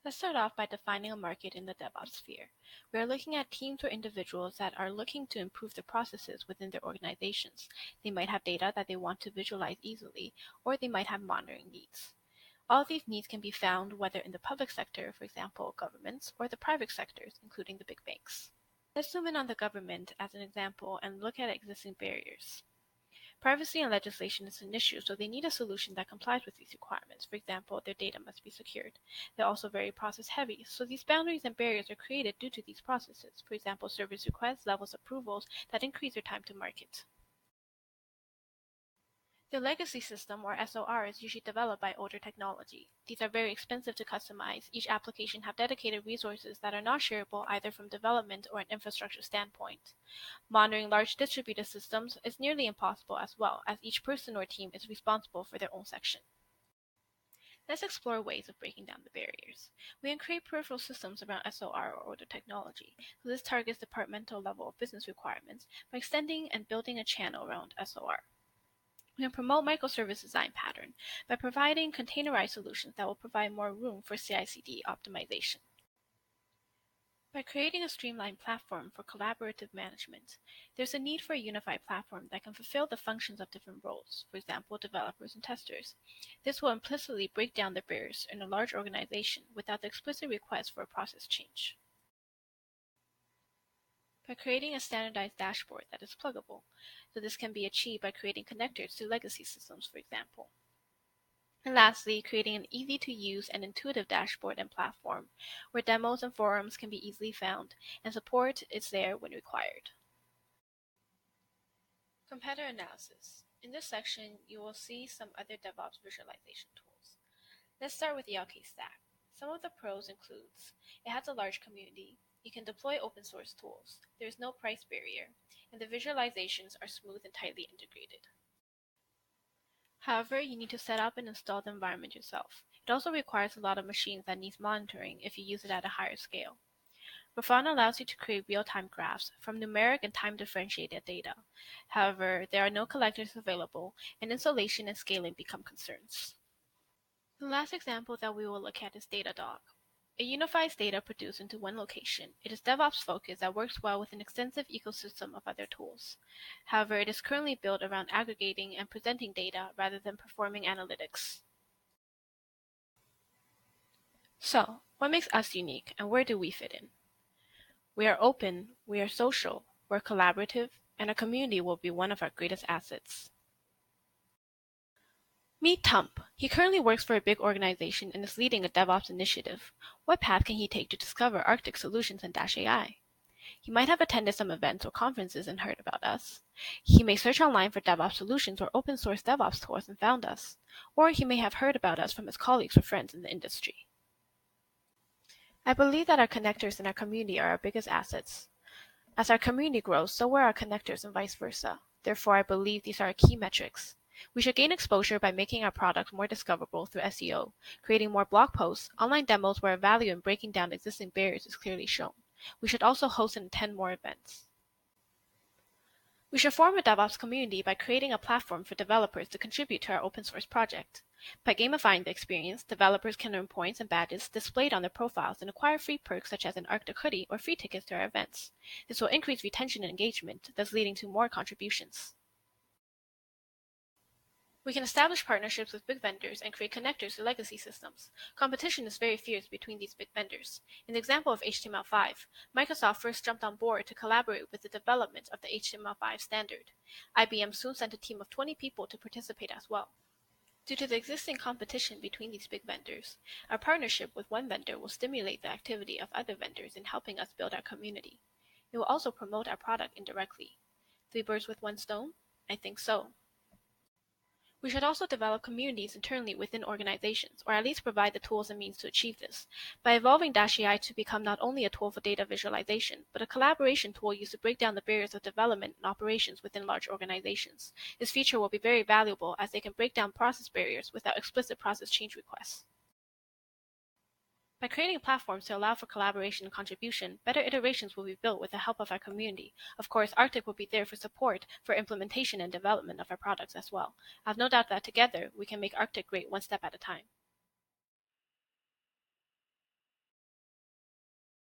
Let's start off by defining a market in the DevOps sphere. We are looking at teams or individuals that are looking to improve the processes within their organizations. They might have data that they want to visualize easily, or they might have monitoring needs. All of these needs can be found whether in the public sector, for example, governments, or the private sectors, including the big banks. Let's zoom in on the government as an example and look at existing barriers. Privacy and legislation is an issue, so they need a solution that complies with these requirements. For example, their data must be secured. They're also very process heavy, so these boundaries and barriers are created due to these processes. For example, service requests, levels, approvals that increase their time to market. The legacy system, or SOR, is usually developed by older technology. These are very expensive to customize. Each application have dedicated resources that are not shareable either from development or an infrastructure standpoint. Monitoring large distributed systems is nearly impossible as well, as each person or team is responsible for their own section. Let's explore ways of breaking down the barriers. We can create peripheral systems around SOR or older technology, so this targets departmental level of business requirements by extending and building a channel around SOR. We can promote microservice design pattern by providing containerized solutions that will provide more room for CI/CD optimization. By creating a streamlined platform for collaborative management, there's a need for a unified platform that can fulfill the functions of different roles, for example, developers and testers. This will implicitly break down the barriers in a large organization without the explicit request for a process change. By creating a standardized dashboard that is pluggable, so this can be achieved by creating connectors to legacy systems, for example. And lastly, creating an easy-to-use and intuitive dashboard and platform where demos and forums can be easily found and support is there when required. Competitor analysis. In this section, you will see some other DevOps visualization tools. Let's start with the Arctiq stack. Some of the pros includes it has a large community, you can deploy open source tools, there is no price barrier, and the visualizations are smooth and tightly integrated. However, you need to set up and install the environment yourself. It also requires a lot of machines that needs monitoring if you use it at a higher scale. Grafana allows you to create real-time graphs from numeric and time-differentiated data. However, there are no collectors available, and installation and scaling become concerns. The last example that we will look at is Datadog. It unifies data produced into one location. It is DevOps focused that works well with an extensive ecosystem of other tools. However, it is currently built around aggregating and presenting data rather than performing analytics. So, what makes us unique and where do we fit in? We are open, we are social, we're collaborative, and our community will be one of our greatest assets. Meet Tump. He currently works for a big organization and is leading a DevOps initiative. What path can he take to discover Arctiq solutions and -AI? He might have attended some events or conferences and heard about us. He may search online for DevOps solutions or open source DevOps tools and found us. Or he may have heard about us from his colleagues or friends in the industry. I believe that our connectors in our community are our biggest assets. As our community grows, so will our connectors and vice versa. Therefore, I believe these are our key metrics. We should gain exposure by making our products more discoverable through SEO, creating more blog posts, online demos where value in breaking down existing barriers is clearly shown. We should also host and attend more events. We should form a DevOps community by creating a platform for developers to contribute to our open source project. By gamifying the experience, developers can earn points and badges displayed on their profiles and acquire free perks such as an Arctiq hoodie or free tickets to our events. This will increase retention and engagement, thus leading to more contributions. We can establish partnerships with big vendors and create connectors to legacy systems. Competition is very fierce between these big vendors. In the example of HTML5, Microsoft first jumped on board to collaborate with the development of the HTML5 standard. IBM soon sent a team of 20 people to participate as well. Due to the existing competition between these big vendors, our partnership with one vendor will stimulate the activity of other vendors in helping us build our community. It will also promote our product indirectly. 3 birds with 1 stone? I think so. We should also develop communities internally within organizations, or at least provide the tools and means to achieve this, by evolving -AI to become not only a tool for data visualization, but a collaboration tool used to break down the barriers of development and operations within large organizations. This feature will be very valuable as they can break down process barriers without explicit process change requests. By creating platforms to allow for collaboration and contribution, better iterations will be built with the help of our community. Of course, Arctiq will be there for support for implementation and development of our products as well. I have no doubt that together we can make Arctiq great one step at a time.